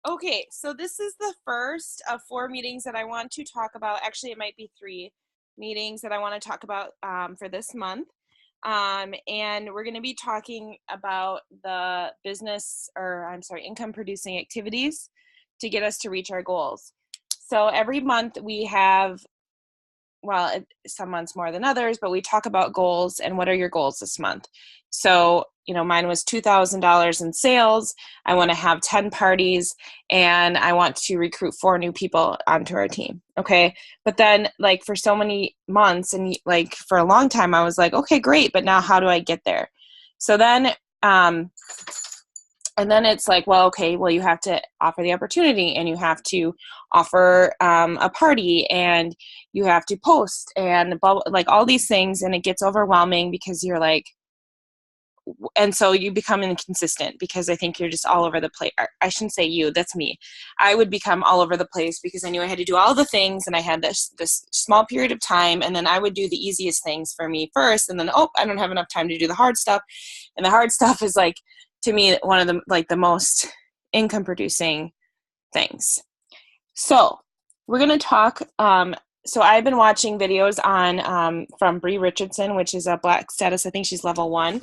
Okay, so this is the first of 4 meetings that I want to talk about. Actually, it might be 3 meetings that I want to talk about for this month. And we're going to be talking about the income producing activities to get us to reach our goals. So every month we have, some months more than others, but we talk about goals and what are your goals this month. So, mine was $2,000 in sales. I want to have 10 parties and I want to recruit 4 new people onto our team. Okay. But then, like, for so many months and like for a long time, I was like, okay, great. But now how do I get there? So then, and then it's like, well, okay, well, you have to offer the opportunity and you have to offer a party and you have to post and like all these things. And it gets overwhelming because you're like, and so you become inconsistent because I think you're just all over the place. I shouldn't say you, that's me. I would become all over the place because I knew I had to do all the things and I had this small period of time, and then I would do the easiest things for me first, and then, I don't have enough time to do the hard stuff. And the hard stuff is, like, to me, one of the most income producing things. So we're going to talk, so I've been watching videos on from Bree Richardson, which is a Black status. I think she's level 1.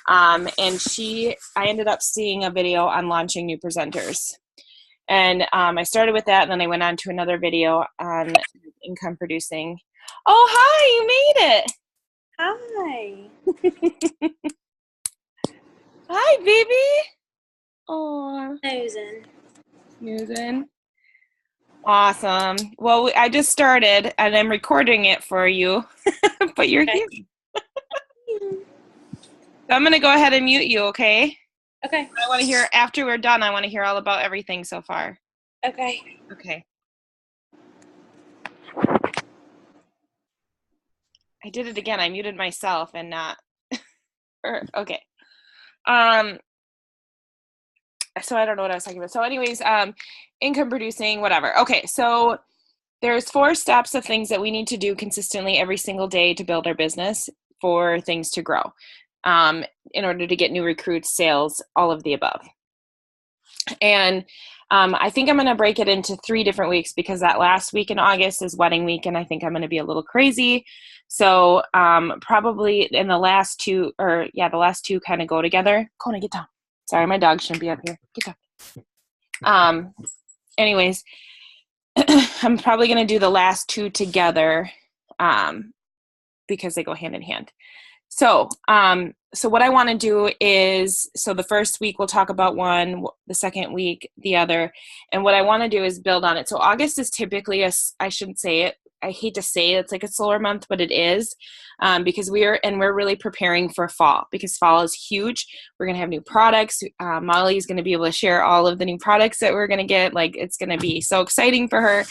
And I ended up seeing a video on launching new presenters. And I started with that, and then I went on to another video on income producing. Oh, hi, you made Hi. it. Hi, baby. Oh, snoozing. Awesome. Well, I just started, and I'm recording it for you, but you're Okay. here. So I'm going to go ahead and mute you, okay? Okay. I want to hear, after we're done, I want to hear all about everything so far. Okay. Okay. I did it again. I muted myself and not. Okay. So I don't know what I was talking about. So anyways, income producing, whatever. Okay. So there's 4 steps of things that we need to do consistently every single day to build our business for things to grow, in order to get new recruits, sales, all of the above. And I think I'm going to break it into 3 different weeks because that last week in August is wedding week, and I think I'm going to be a little crazy. So probably in the last 2, the last 2 kind of go together. Kona, get down. Sorry, my dog shouldn't be up here. Get down. Anyways, I'm probably going to do the last 2 together because they go hand in hand. So what I want to do is, so the first week we'll talk about one, the second week the other, and what I want to do is build on it. So August is typically I shouldn't say it, I hate to say it's like a slower month, but it is, because we're really preparing for fall, because fall is huge. We're going to have new products. Molly is going to be able to share all of the new products that we're going to get. Like, it's going to be so exciting for her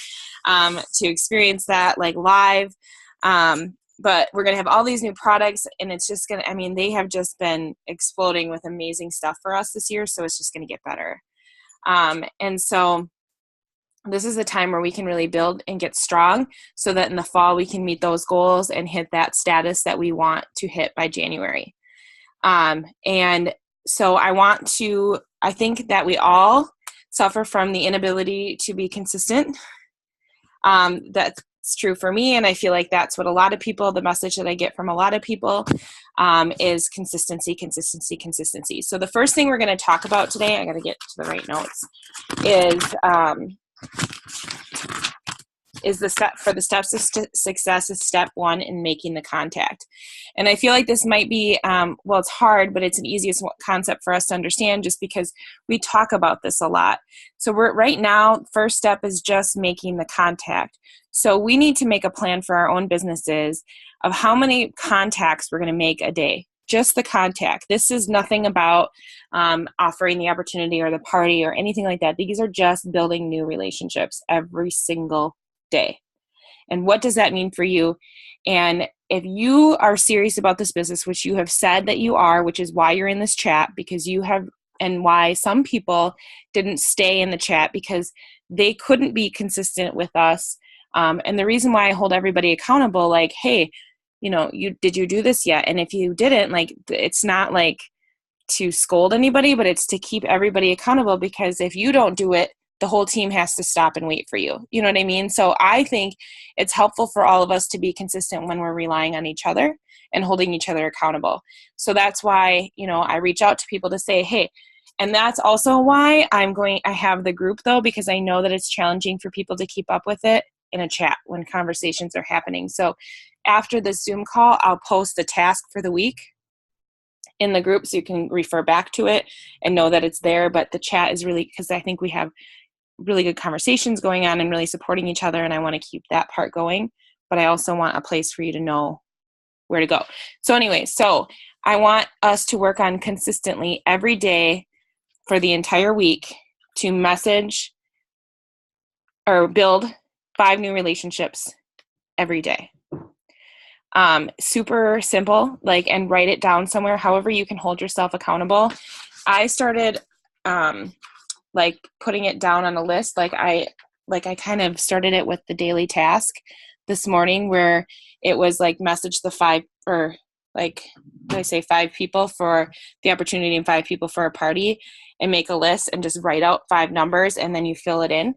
to experience that, like, live. But we're going to have all these new products, and it's just going to, they have just been exploding with amazing stuff for us this year. So it's just going to get better. And so this is the time where we can really build and get strong so that in the fall we can meet those goals and hit that status that we want to hit by January. And so I think that we all suffer from the inability to be consistent. That's true for me, and I feel like that's what the message that I get from a lot of people is consistency. So the first thing we're going to talk about today, I got to get to the right notes, is the steps of success is step 1 in making the contact. And I feel like this might be, it's hard, but it's an easiest concept for us to understand just because we talk about this a lot. So right now, first step is just making the contact. So we need to make a plan for our own businesses of how many contacts we're going to make a day. Just the contact. This is nothing about offering the opportunity or the party or anything like that. These are just building new relationships every single day. And what does that mean for you? And if you are serious about this business, which you have said that you are, which is why you're in this chat, because you have, and why some people didn't stay in the chat because they couldn't be consistent with us. And the reason why I hold everybody accountable, like, hey, did you do this yet? And if you didn't, like, it's not like to scold anybody, but it's to keep everybody accountable, because if you don't do it, the whole team has to stop and wait for you. You know what I mean? So I think it's helpful for all of us to be consistent when we're relying on each other and holding each other accountable. So that's why, I reach out to people to say, hey, and that's also why I have the group though, because I know that it's challenging for people to keep up with it in a chat when conversations are happening. So after the Zoom call, I'll post the task for the week in the group so you can refer back to it and know that it's there. But the chat is really, because I think we have really good conversations going on and really supporting each other, and I want to keep that part going. But I also want a place for you to know where to go. So anyway, so I want us to work on consistently every day for the entire week to message or build 5 new relationships every day. Super simple, and write it down somewhere, however you can hold yourself accountable. I started putting it down on a list. I kind of started it with the daily task this morning, where it was message the 5, or I say 5 people for the opportunity and 5 people for a party, and make a list and just write out 5 numbers, and then you fill it in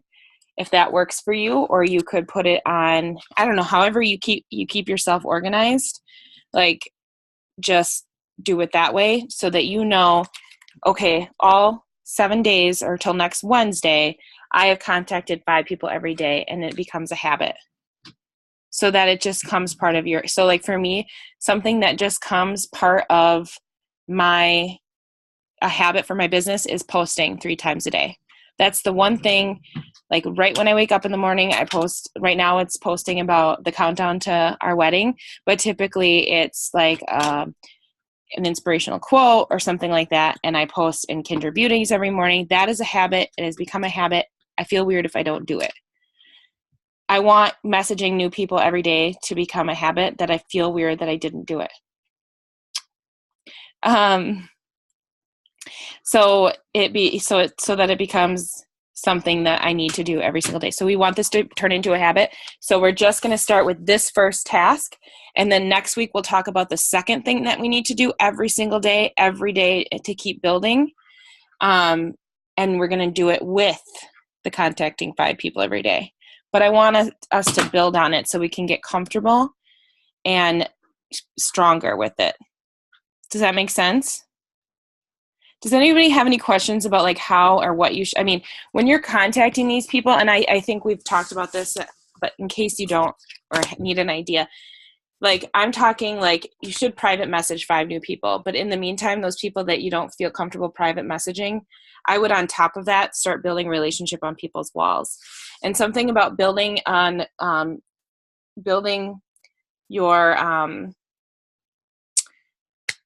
if that works for you. Or you could put it on, I don't know, however you keep yourself organized, just do it that way so that okay, all 7 days or till next Wednesday, I have contacted 5 people every day, and it becomes a habit. So that it just comes part of so for me, something that just comes part of a habit for my business is posting 3 times a day. That's the one thing, right when I wake up in the morning, I post. Right now it's posting about the countdown to our wedding, but typically it's an inspirational quote or something like that. And I post in Kindred Beauties every morning. That is a habit. It has become a habit. I feel weird if I don't do it. I want messaging new people every day to become a habit that I feel weird that I didn't do it. So that it becomes something that I need to do every single day. So we want this to turn into a habit. So we're just going to start with this first task. And then next week, we'll talk about the second thing that we need to do every single day, every day to keep building. And we're going to do it with the contacting 5 people every day. But I want us to build on it so we can get comfortable and stronger with it. Does that make sense? Does anybody have any questions about how or what you should, when you're contacting these people, and I think we've talked about this, but in case you don't or need an idea, I'm talking you should private message 5 new people, but in the meantime, those people that you don't feel comfortable private messaging, I would on top of that start building relationship on people's walls. And something about building on building your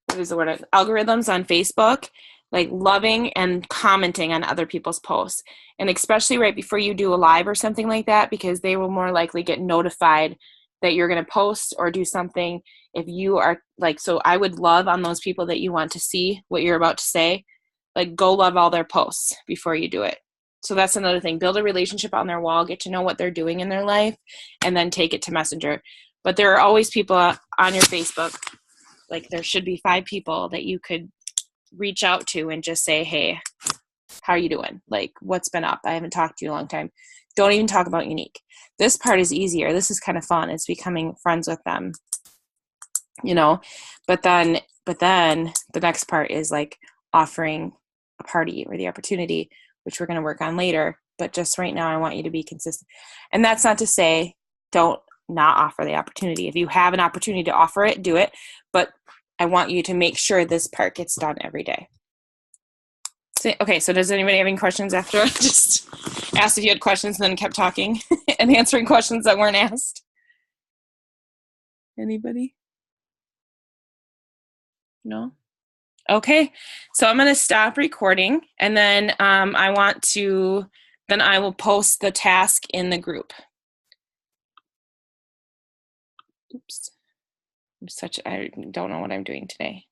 what is the word, algorithms on Facebook, loving and commenting on other people's posts, and especially right before you do a live or something like that, because they will more likely get notified that you're going to post or do something if you are so I would love on those people that you want to see what you're about to say, go love all their posts before you do it. So that's another thing. Build a relationship on their wall, get to know what they're doing in their life, and then take it to Messenger. But there are always people on your Facebook. There should be 5 people that you could reach out to and just say, hey, how are you doing? What's been up? I haven't talked to you in a long time. Don't even talk about Unique. This part is easier. This is kind of fun. It's becoming friends with them, but then the next part is offering a party or the opportunity, which we're going to work on later. But just right now, I want you to be consistent. And that's not to say don't not offer the opportunity. If you have an opportunity to offer it, do it. But I want you to make sure this part gets done every day. So does anybody have any questions after I just asked if you had questions and then kept talking and answering questions that weren't asked? Anybody? No? Okay, so I'm going to stop recording, and then I will post the task in the group. Oops. I don't know what I'm doing today.